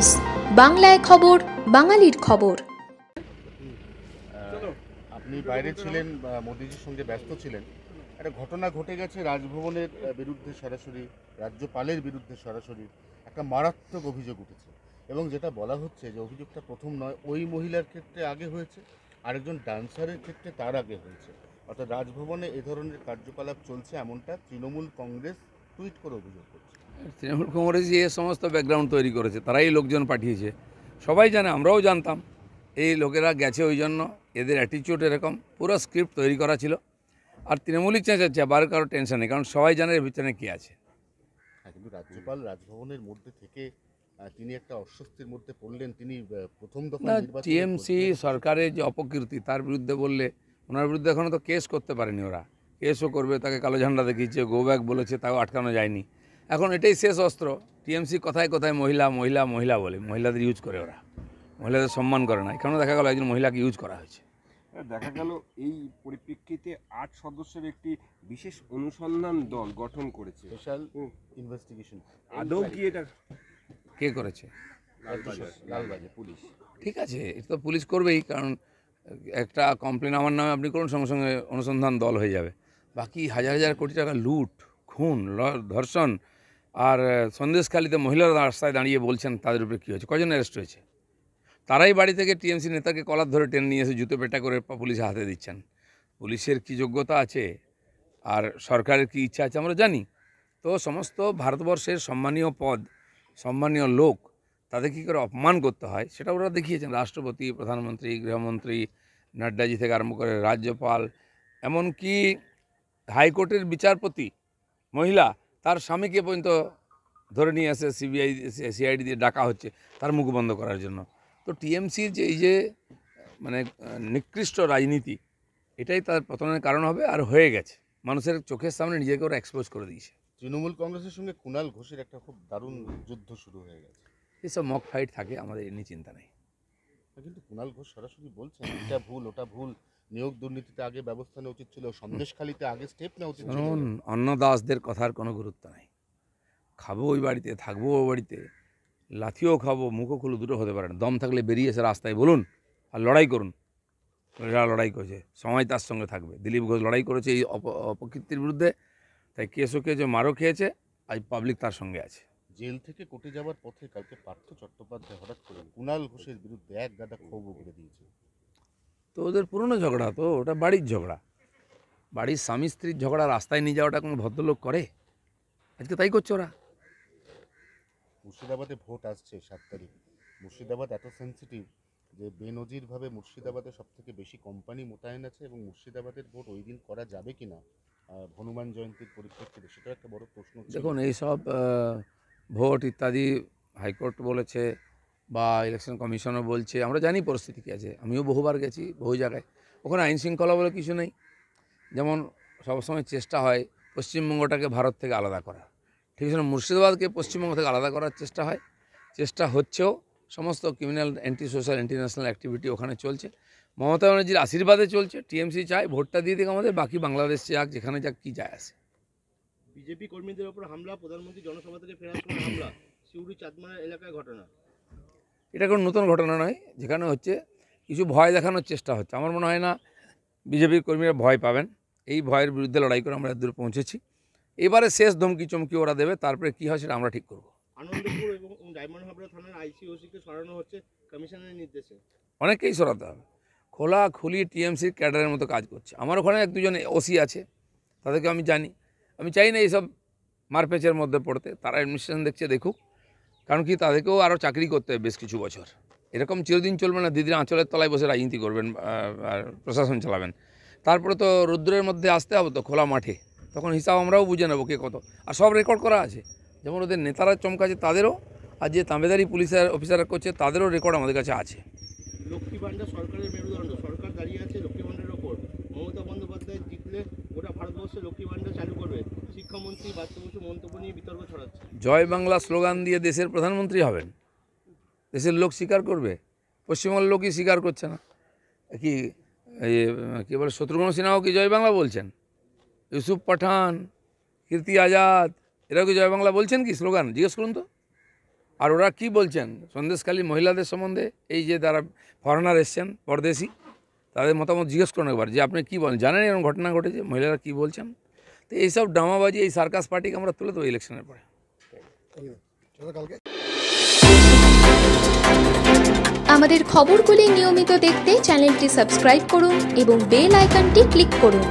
News, বাংলায় খবর, বাঙালির খবর। আপনি বাইরে ছিলেন, মোদিজির সঙ্গে ব্যস্ত ছিলেন। একটা ঘটনা ঘটে গেছে রাজভবনের বিরুদ্ধে সরাসরি, রাজ্যপালের বিরুদ্ধে সরাসরি একটা মারাত্মক অভিযোগ উঠেছে এবং যেটা বলা হচ্ছে যে অভিযোগটা প্রথম নয়, ওই মহিলার ক্ষেত্রে আগে হয়েছে, আরেকজন ডান্সারের ক্ষেত্রে তার আগে হয়েছে। অর্থাৎ রাজভবনে এ ধরনের কার্যকলাপ চলছে এমনটা তৃণমূল কংগ্রেস টুইট করে অভিযোগ করছে। তৃণমূল কংগ্রেস এই সমস্ত ব্যাকগ্রাউন্ড তৈরি করেছে, তারাই লোকজন পাঠিয়েছে। সবাই জানে, আমরাও জানতাম এই লোকেরা গেছে, ওই জন্য এদের অ্যাটিচিউড এরকম, পুরো স্ক্রিপ্ট তৈরি করা ছিল। আর তৃণমূলই চেঁচাচ্ছে, আবার কারো টেনশন নেই, কারণ সবাই জানে এর ভিতরে কী আছে। হ্যাঁ, কিন্তু রাজ্যপাল রাজভবনের মধ্যে থেকে তিনি একটা অস্বস্তির মধ্যে পড়লেন। তিনি প্রথম দফা টিএমসি সরকারের যে অপকীর্তি তার বিরুদ্ধে বললে, ওনার বিরুদ্ধে এখনও তো কেস করতে পারেনি ওরা। কেসও করবে, তাকে কালো ঝান্ডা দেখিয়েছে, গো ব্যাক বলেছে, তাও আটকানো যায়নি। এখন এটাই শেষ অস্ত্র। টিএমসি কথায় কথায় মহিলা মহিলা মহিলা বলে, মহিলাদের ইউজ করে ওরা, মহিলাদের সম্মান করে না। এখানেও দেখা গেল একজন মহিলাকে ইউজ করা হয়েছে। দেখা গেল এই পরিপ্রেক্ষিতে 8 সদস্যের একটি বিশেষ অনুসন্ধান দল গঠন করেছে, স্পেশাল ইনভেস্টিগেশন। আদৌ কি এটা কে করেছে? লালবাগে পুলিশ। ঠিক আছে, এটা তো পুলিশ করবেই, কারণ একটা কমপ্লেন আমার নামে আপনি করুন, সঙ্গে সঙ্গে অনুসন্ধান দল হয়ে যাবে। বাকি হাজার হাজার কোটি টাকা লুট, খুন, ধর্ষণ, আর সন্দেশখালিতে মহিলারা রাস্তায় দাঁড়িয়ে বলছেন তাদের উপরে কী হয়েছে, কজন অ্যারেস্ট হয়েছে? তারাই বাড়ি থেকে টিএমসি নেতাকে কলার ধরে টেনে নিয়ে এসে জুতো পেটা করে পুলিশের হাতে দিচ্ছেন। পুলিশের কী যোগ্যতা আছে আর সরকারের কী ইচ্ছা আছে আমরা জানি। তো সমস্ত ভারতবর্ষের সম্মানীয় পদ, সম্মানীয় লোক, তাদের কী করে অপমান করতে হয় সেটা ওরা দেখিয়েছেন। রাষ্ট্রপতি, প্রধানমন্ত্রী, গৃহমন্ত্রী, নাড্ডাজি থেকে আরম্ভ করে রাজ্যপাল, এমনকি হাইকোর্টের বিচারপতি মহিলা, তার স্বামীকে পর্যন্ত ধরে নিয়ে এসে সিআইডি দিয়ে ডাকা হচ্ছে তার মুখ বন্ধ করার জন্য। তো টিএমসির যে এই যে মানে নিকৃষ্ট রাজনীতি, এটাই তার পতনের কারণ হবে, আর হয়ে গেছে। মানুষের চোখের সামনে নিজেকে ওরা এক্সপোজ করে দিয়েছে। তৃণমূল কংগ্রেসের সঙ্গে কুণাল ঘোষের একটা খুব দারুণ যুদ্ধ শুরু হয়ে গেছে। এসব মক ফাইট থাকে, আমাদের এ নিয়ে চিন্তা নেই। কিন্তু কুণাল ঘোষ সরাসরি বলছেন এটা ভুল, ওটা ভুল, নিয়োগ দুর্নীতিতে আগে ব্যবস্থা নেওয়া উচিত ছিল, সন্দেশখালিতে আগে স্টেপ নেওয়া উচিত ছিল। শুনুন, অন্নদাসদের কথার কোনো গুরুত্ব নাই। খাবো ওই বাড়িতে, থাকবো ওই বাড়িতে, লাথিও খাবো, মুখও খুলে, দুটো হতে পারে না। দম থাকলে বেরিয়ে এসে রাস্তায় বলুন আর লড়াই করুন। এরা লড়াই করেছে, সময় তার সঙ্গে থাকবে। দিলীপ ঘোষ লড়াই করেছে এই অপকীর্তির বিরুদ্ধে, তাই কেসও খেয়েছে, মারও খেয়েছে, আজ পাবলিক তার সঙ্গে আছে। জেল থেকে কোর্টে যাওয়ার পথে কালকে পার্থ চট্টোপাধ্যায় হঠাৎ করে কুণাল ঘোষের বিরুদ্ধে এক গাদা ক্ষোভ উগড়ে দিয়েছে। তো ওদের পুরনো ঝগড়া, তো ওটা বাড়ির ঝগড়া, বাড়ির স্বামী স্ত্রীর ঝগড়া রাস্তায় নিয়ে যাওয়াটা কোনো ভদ্রলোক করে? আজকে তাই করছে ওরা। মুর্শিদাবাদে ভোট আসছে 7 তারিখ। মুর্শিদাবাদ এত সেন্সিটিভ যে বেনজিরভাবে মুর্শিদাবাদে সবথেকে বেশি কোম্পানি মোতায়েন আছে এবং মুর্শিদাবাদের ভোট ওই দিন করা যাবে কি না হনুমান জয়ন্তীর পরিপ্রেক্ষিতে, সেটা একটা বড় প্রশ্ন। দেখুন, এইসব ভোট ইত্যাদি হাইকোর্ট বলেছে বা ইলেকশন কমিশনও বলছে, আমরা জানি পরিস্থিতি কী আছে। আমিও বহুবার গেছি বহু জায়গায়, ওখানে আইন শৃঙ্খলা বলে কিছু নেই। যেমন সবসময় চেষ্টা হয় পশ্চিমবঙ্গটাকে ভারত থেকে আলাদা করার, ঠিক আছে, মুর্শিদাবাদকে পশ্চিমবঙ্গ থেকে আলাদা করার চেষ্টা হয়, চেষ্টা হচ্ছেও। সমস্ত criminal, anti social, anti national activity ওখানে চলছে। মমতা ব্যানার্জির আশীর্বাদে চলছে। টিএমসি চায় ভোটটা দিয়ে দিক আমাদের, বাকি বাংলাদেশ যাক, যেখানে যাক, কী যায় আসে। বিজেপি কর্মীদের ওপর হামলা, প্রধানমন্ত্রী জনসভা থেকে ফেরার সময় হামলা, সিউড়ি চাঁদমারা এলাকায় ঘটনা। এটা কোনো নতুন ঘটনা নয়, যেখানে হচ্ছে কিছু ভয় দেখানোর চেষ্টা হচ্ছে। আমার মনে হয় না বিজেপির কর্মীরা ভয় পাবেন। এই ভয়ের বিরুদ্ধে লড়াই করে আমরা দূর পৌঁছেছি। এবারে শেষ ধমকি চমকি ওরা দেবে, তারপরে কী হয় সেটা আমরা ঠিক করব। আনন্দপুর এবং ডায়মন্ড হাবড়া থানার আইসি/ওসিকে সরানো হচ্ছে কমিশনের নির্দেশে। অনেককেই সরাতে হবে। খোলাখুলি টিএমসির ক্যাডারের মতো কাজ করছে। আমার ওখানে 1-2 জন ওসি আছে, তাদেরকে আমি জানি। আমি চাই না এইসব মারপেচের মধ্যে পড়তে। তারা অ্যাডমিনিস্ট্রেশন দেখছে, দেখুক, কারণ কি তাদেরকেও আরও চাকরি করতে হবে বেশ কিছু বছর। এরকম চিরদিন চলবে না, দিদির আঁচলের তলায় বসে রাজনীতি করবেন আর প্রশাসন চালাবেন। তারপরে তো রৌদ্রের মধ্যে আসতে হবে, তো খোলা মাঠে, তখন হিসাব আমরাও বুঝে নেবো কে কত। আর সব রেকর্ড করা আছে, যেমন ওদের নেতারা চমকাছে তাদেরও, আর যে তাঁবেদারি পুলিশের অফিসাররা করছে তাদেরও রেকর্ড আমাদের কাছে আছে। লক্ষ্মী ভাণ্ডার সরকারের মেরুদণ্ড, সরকার দাঁড়িয়ে আছে লক্ষ্মী ভাণ্ডারের ওপর। মমতা বন্দ্যোপাধ্যায় জিতলে গোটা ভারতবর্ষে লক্ষ্মী ভাণ্ডার চালু করবে। শিক্ষামন্ত্রী বাচ্চু বসু মন্তব্য নিয়ে বিতর্ক ছড়াচ্ছে। জয় বাংলা স্লোগান দিয়ে দেশের প্রধানমন্ত্রী হবেন, দেশের লোক স্বীকার করবে? পশ্চিমবঙ্গের লোকই স্বীকার করছে না। কি বলে, শত্রুঘ্ন সিনহাও কি জয় বাংলা বলছেন? ইউসুফ পাঠান, কীর্তি আজাদ, এরাও কি জয় বাংলা বলছেন কি স্লোগান? জিজ্ঞেস করুন তো। আর ওরা কি বলছেন সন্দেশখালী মহিলাদের সম্বন্ধে, এই যে তারা ফরেনার এসছেন পরদেশি, তাদের মতামত জিজ্ঞেস করুন একবার যে আপনি কী বলেন, জানেন এরকম ঘটনা ঘটেছে, মহিলারা কী বলছেন। তো এইসব ড্রামাবাজি, এই সার্কাস পার্টিকে আমরা তুলে দেবো ইলেকশনের পরে। আমাদের খবরগুলি নিয়মিত দেখতে চ্যানেলটি সাবস্ক্রাইব করুন এবং বেল আইকনটি ক্লিক করুন।